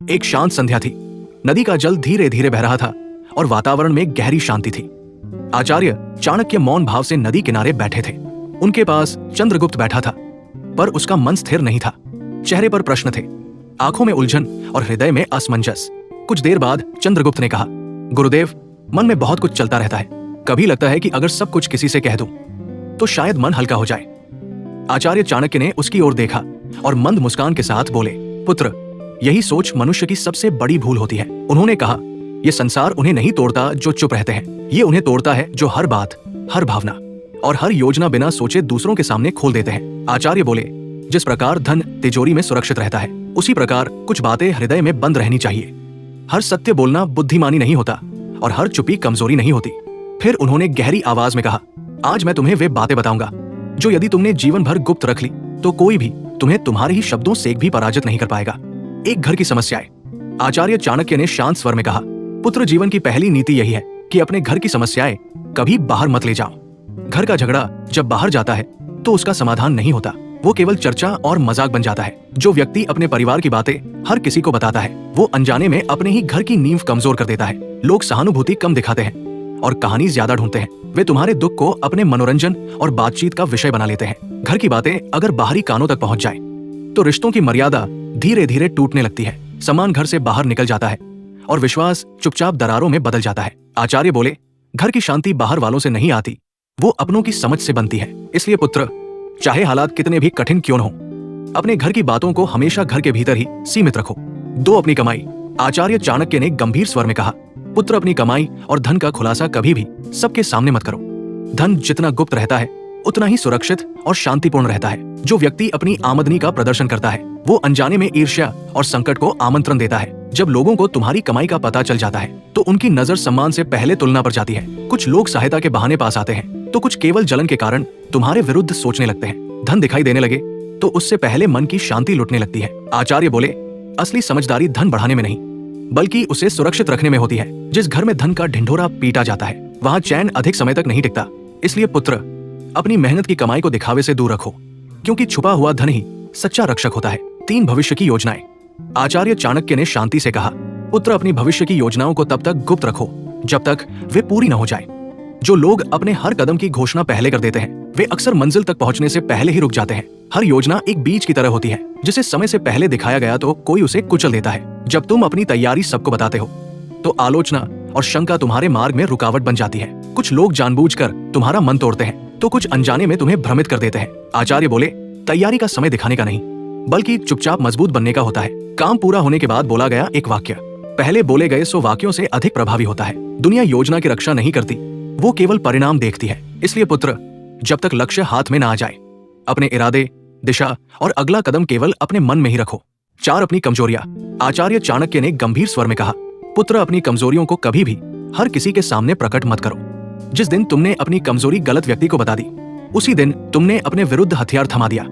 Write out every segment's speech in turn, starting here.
एक शांत संध्या थी। नदी का जल धीरे धीरे बह रहा था और वातावरण में गहरी शांति थी। आचार्य चाणक्य मौन भाव से नदी किनारे बैठे थे। उनके पास चंद्रगुप्त बैठा था, पर उसका मन स्थिर नहीं था। चेहरे पर प्रश्न थे, आंखों में उलझन और हृदय में असमंजस। कुछ देर बाद चंद्रगुप्त ने कहा, गुरुदेव, मन में बहुत कुछ चलता रहता है। कभी लगता है कि अगर सब कुछ किसी से कह दूं तो शायद मन हल्का हो जाए। आचार्य चाणक्य ने उसकी ओर देखा और मंद मुस्कान के साथ बोले, पुत्र, यही सोच मनुष्य की सबसे बड़ी भूल होती है। उन्होंने कहा, यह संसार उन्हें नहीं तोड़ता जो चुप रहते हैं, ये उन्हें तोड़ता है जो हर बात, हर भावना और हर योजना बिना सोचे दूसरों के सामने खोल देते हैं। आचार्य बोले, जिस प्रकार धन तिजोरी में सुरक्षित रहता है, उसी प्रकार कुछ बातें हृदय में बंद रहनी चाहिए। हर सत्य बोलना बुद्धिमानी नहीं होता और हर चुप्पी कमजोरी नहीं होती। फिर उन्होंने गहरी आवाज में कहा, आज मैं तुम्हें वे बातें बताऊंगा जो यदि तुमने जीवन भर गुप्त रख ली तो कोई भी तुम्हें तुम्हारे ही शब्दों से भी पराजित नहीं कर पाएगा। एक घर की समस्याएं। आचार्य चाणक्य ने शांत स्वर में कहा, पुत्र, जीवन की पहली नीति यही है कि अपने घर की समस्याएं कभी बाहर मत ले जाओ। घर का झगड़ा जब बाहर जाता है तो उसका समाधान नहीं होता, वो केवल चर्चा और मजाक बन जाता है। जो व्यक्ति अपने परिवार की बातें हर किसी को बताता है, वो अनजाने में अपने ही घर की नींव कमजोर कर देता है। लोग सहानुभूति कम दिखाते हैं और कहानी ज्यादा ढूंढते हैं। वे तुम्हारे दुख को अपने मनोरंजन और बातचीत का विषय बना लेते हैं। घर की बातें अगर बाहरी कानों तक पहुंच जाए तो रिश्तों की मर्यादा धीरे धीरे टूटने लगती है। सम्मान घर से बाहर निकल जाता है और विश्वास चुपचाप दरारों में बदल जाता है। आचार्य बोले, घर की शांति बाहर वालों से नहीं आती, वो अपनों की समझ से बनती है। इसलिए पुत्र, चाहे हालात कितने भी कठिन क्यों न हो, अपने घर की बातों को हमेशा घर के भीतर ही सीमित रखो। दो, अपनी कमाई। आचार्य चाणक्य ने गंभीर स्वर में कहा, पुत्र, अपनी कमाई और धन का खुलासा कभी भी सबके सामने मत करो। धन जितना गुप्त रहता है उतना ही सुरक्षित और शांतिपूर्ण रहता है। जो व्यक्ति अपनी आमदनी का प्रदर्शन करता है वो अनजाने में ईर्ष्या और संकट को आमंत्रण देता है। जब लोगों को तुम्हारी कमाई का पता चल जाता है तो उनकी नजर सम्मान से पहले तुलना पर जाती है। कुछ लोग सहायता के बहाने पास आते हैं तो कुछ केवल जलन के कारण तुम्हारे विरुद्ध सोचने लगते हैं। धन दिखाई देने लगे तो उससे पहले मन की शांति लुटने लगती है। आचार्य बोले, असली समझदारी धन बढ़ाने में नहीं बल्कि उसे सुरक्षित रखने में होती है। जिस घर में धन का ढिंढोरा पीटा जाता है वहां चैन अधिक समय तक नहीं टिकता। इसलिए पुत्र, अपनी मेहनत की कमाई को दिखावे से दूर रखो, क्योंकि छुपा हुआ धन ही सच्चा रक्षक होता है। 3, भविष्य की योजनाएं। आचार्य चाणक्य ने शांति से कहा, पुत्र, अपनी भविष्य की योजनाओं को तब तक गुप्त रखो जब तक वे पूरी न हो जाए। जो लोग अपने हर कदम की घोषणा पहले कर देते हैं वे अक्सर मंजिल तक पहुंचने से पहले ही रुक जाते हैं। हर योजना एक बीज की तरह होती है, जिसे समय से पहले दिखाया गया तो कोई उसे कुचल देता है। जब तुम अपनी तैयारी सबको बताते हो तो आलोचना और शंका तुम्हारे मार्ग में रुकावट बन जाती है। कुछ लोग जानबूझकर तुम्हारा मन तोड़ते हैं तो कुछ अनजाने में तुम्हें भ्रमित कर देते हैं। आचार्य बोले, तैयारी का समय दिखाने का नहीं बल्कि चुपचाप मजबूत बनने का होता है। काम पूरा होने के बाद बोला गया एक वाक्य पहले बोले गए 100 वाक्यों से अधिक प्रभावी होता है। दुनिया योजना की रक्षा नहीं करती, वो केवल परिणाम देखती है। इसलिए पुत्र, जब तक लक्ष्य हाथ में ना आ जाए अपने इरादे, दिशा और अगला कदम केवल अपने मन में ही रखो। 4, अपनी कमजोरियां। आचार्य चाणक्य ने गंभीर स्वर में कहा, पुत्र, अपनी कमजोरियों को कभी भी हर किसी के सामने प्रकट मत करो। जिस दिन तुमने अपनी कमजोरी गलत व्यक्ति को बता दी उसी दिन तुमने अपने विरुद्ध हथियार थमा दिया।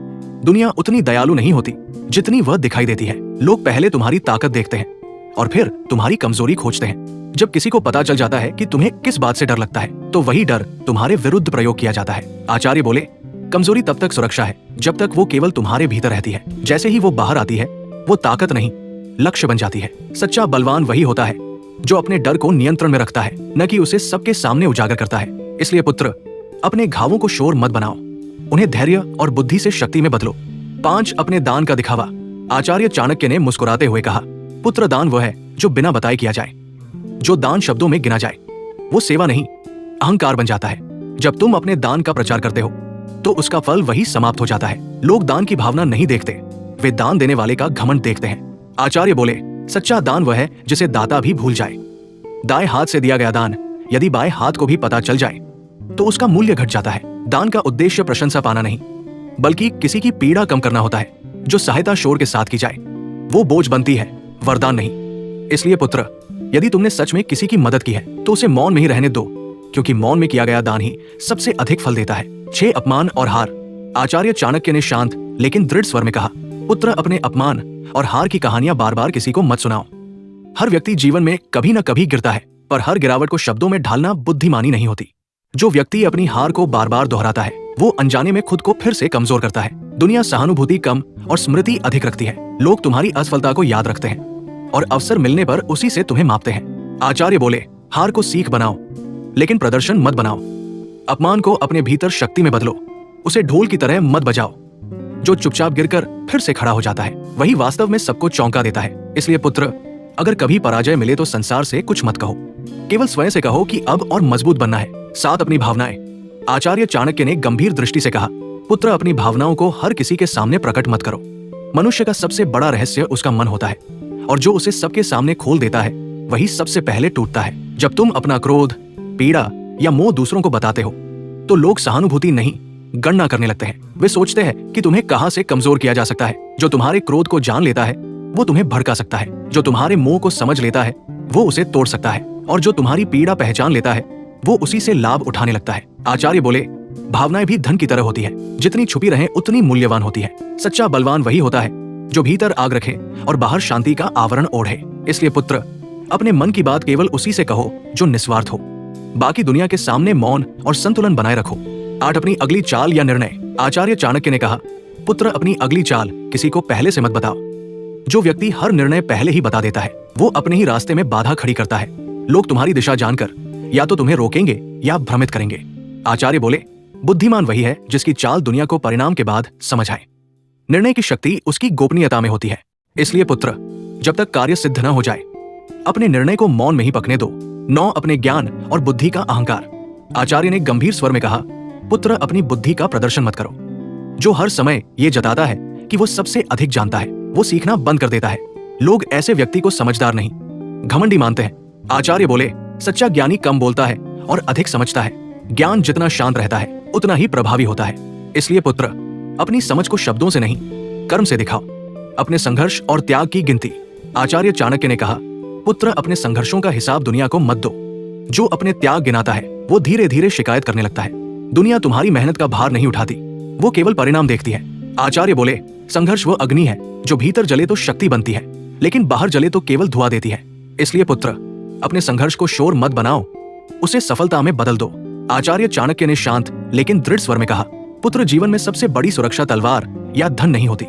दुनिया उतनी दयालु नहीं होती जितनी वह दिखाई देती है। लोग पहले तुम्हारी ताकत देखते हैं और फिर तुम्हारी कमजोरी खोजते हैं। जब किसी को पता चल जाता है कि तुम्हें किस बात से डर लगता है तो वही डर तुम्हारे विरुद्ध प्रयोग किया जाता है। आचार्य बोले, कमजोरी तब तक सुरक्षा है जब तक वो केवल तुम्हारे भीतर रहती है। जैसे ही वो बाहर आती है वो ताकत नहीं लक्ष्य बन जाती है। सच्चा बलवान वही होता है जो अपने डर को नियंत्रण में रखता है, न कि उसे सबके सामने उजागर करता है। इसलिए पुत्र, अपने घावों को शोर मत बनाओ, उन्हें धैर्य और बुद्धि से शक्ति में बदलो। 5, अपने दान का दिखावा। आचार्य चाणक्य ने मुस्कुराते हुए कहा, पुत्र, दान वह है जो बिना बताए किया जाए। जो दान शब्दों में गिना जाए वो सेवा नहीं अहंकार बन जाता है। जब तुम अपने दान का प्रचार करते हो तो उसका फल वही समाप्त हो जाता है। लोग दान की भावना नहीं देखते, वे दान देने वाले का घमंड देखते हैं। आचार्य बोले, सच्चा दान वह है जिसे दाता भी भूल जाए। दाएं हाथ से दिया गया दान यदि बाएं हाथ को भी पता चल जाए तो उसका मूल्य घट जाता है। दान का उद्देश्य प्रशंसा पाना नहीं बल्कि किसी की पीड़ा कम करना होता है। जो सहायता शोर के साथ की जाए वो बोझ बनती है, वरदान नहीं। इसलिए पुत्र, यदि तुमने सच में किसी की मदद की है तो उसे मौन में ही रहने दो, क्योंकि मौन में किया गया दान ही सबसे अधिक फल देता है। 6, अपमान और हार। आचार्य चाणक्य ने शांत लेकिन दृढ़ स्वर में कहा, पुत्र, अपने अपमान और हार की कहानियां बार बार किसी को मत सुनाओ। हर व्यक्ति जीवन में कभी न कभी गिरता है, पर हर गिरावट को शब्दों में ढालना बुद्धिमानी नहीं होती। जो व्यक्ति अपनी हार को बार बार दोहराता है वो अनजाने में खुद को फिर से कमजोर करता है। दुनिया सहानुभूति कम और स्मृति अधिक रखती है। लोग तुम्हारी असफलता को याद रखते हैं और अवसर मिलने पर उसी से तुम्हें मापते हैं। आचार्य बोले, हार को सीख बनाओ, लेकिन प्रदर्शन मत बनाओ। अपमान को अपने भीतर शक्ति में बदलो, उसे ढोल की तरह मत बजाओ। जो चुपचाप गिरकर फिर से खड़ा हो जाता है, वही वास्तव में सबको चौंका देता है। इसलिए पुत्र, अगर कभी पराजय मिले तो संसार से कुछ मत कहो, केवल स्वयं से कहो कि अब और मजबूत बनना है। साथ अपनी भावनाएं। आचार्य चाणक्य ने गंभीर दृष्टि से कहा, पुत्र, अपनी भावनाओं को हर किसी के सामने प्रकट मत करो। मनुष्य का सबसे बड़ा रहस्य उसका मन होता है, और जो उसे सबके सामने खोल देता है वही सबसे पहले टूटता है। जब तुम अपना क्रोध, पीड़ा या मोह दूसरों को बताते हो तो लोग सहानुभूति नहीं, गणना करने लगते हैं। वे सोचते हैं कि तुम्हें कहां से कमजोर किया जा सकता है। जो तुम्हारे क्रोध को जान लेता है वो तुम्हें भड़का सकता है। जो तुम्हारे मोह को समझ लेता है वो उसे तोड़ सकता है, और जो तुम्हारी पीड़ा पहचान लेता है वो उसी से लाभ उठाने लगता है। आचार्य बोले, भावनाएं भी धन की तरह होती है, जितनी छुपी रहे उतनी मूल्यवान होती है। सच्चा बलवान वही होता है जो भीतर आग रखे और बाहर शांति का आवरण ओढ़े। इसलिए पुत्र, अपने मन की बात केवल उसी से कहो जो निस्वार्थ हो। बाकी दुनिया के सामने मौन और संतुलन बनाए रखो। 8, अपनी अगली चाल या निर्णय। आचार्य चाणक्य ने कहा, पुत्र, अपनी अगली चाल किसी को पहले से मत बताओ। जो व्यक्ति हर निर्णय पहले ही बता देता है वो अपने ही रास्ते में बाधा खड़ी करता है। लोग तुम्हारी दिशा जानकर या तो तुम्हें रोकेंगे या भ्रमित करेंगे। आचार्य बोले, बुद्धिमान वही है जिसकी चाल दुनिया को परिणाम के बाद समझ आए। निर्णय की शक्ति उसकी गोपनीयता में होती है। इसलिए पुत्र, जब तक कार्य सिद्ध न हो जाए अपने निर्णय को मौन में ही पकने दो। 9, अपने ज्ञान और बुद्धि का अहंकार। आचार्य ने गंभीर स्वर में कहा, पुत्र, अपनी बुद्धि का प्रदर्शन मत करो। जो हर समय ये जताता है कि वो सबसे अधिक जानता है वो सीखना बंद कर देता है। लोग ऐसे व्यक्ति को समझदार नहीं, घमंडी मानते हैं। आचार्य बोले, सच्चा ज्ञानी कम बोलता है और अधिक समझता है। ज्ञान जितना शांत रहता है उतना ही प्रभावी होता है। इसलिए पुत्र, अपनी समझ को शब्दों से नहीं कर्म से दिखाओ। अपने संघर्ष और त्याग की गिनती। आचार्य चाणक्य ने कहा, पुत्र, अपने संघर्षों का हिसाब दुनिया को मत दो। जो अपने त्याग गिनाता है वो धीरे धीरे शिकायत करने लगता है। दुनिया तुम्हारी मेहनत का भार नहीं उठाती, वो केवल परिणाम देखती है। आचार्य बोले, संघर्ष वो अग्नि है जो भीतर जले तो शक्ति बनती है, लेकिन बाहर जले तो केवल धुआं देती है। इसलिए पुत्र, अपने संघर्ष को शोर मत बनाओ, उसे सफलता में बदल दो। आचार्य चाणक्य ने शांत लेकिन दृढ़ स्वर में कहा, पुत्र, जीवन में सबसे बड़ी सुरक्षा तलवार या धन नहीं होती।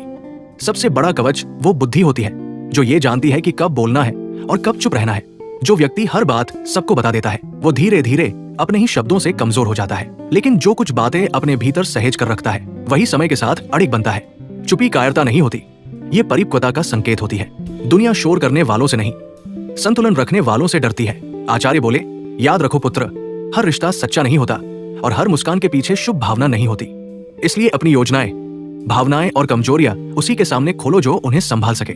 सबसे बड़ा कवच वो बुद्धि होती है जो ये जानती है कि कब बोलना है और कब चुप रहना है। जो व्यक्ति हर बात सबको बता देता है वो धीरे धीरे अपने ही शब्दों से कमजोर हो जाता है, लेकिन जो कुछ बातें अपने भीतर सहेज कर रखता है वही समय के साथ अड़िग बनता है। चुप्पी कायरता नहीं होती, ये परिपक्वता का संकेत होती है। दुनिया शोर करने वालों से नहीं, संतुलन रखने वालों से डरती है। आचार्य बोले, याद रखो पुत्र, हर रिश्ता सच्चा नहीं होता और हर मुस्कान के पीछे शुभ भावना नहीं होती। इसलिए अपनी योजनाएं, भावनाएं और कमजोरियां उसी के सामने खोलो जो उन्हें संभाल सके।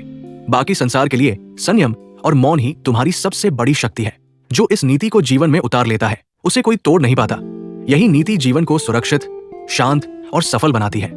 बाकी संसार के लिए संयम और मौन ही तुम्हारी सबसे बड़ी शक्ति है। जो इस नीति को जीवन में उतार लेता है उसे कोई तोड़ नहीं पाता। यही नीति जीवन को सुरक्षित, शांत और सफल बनाती है।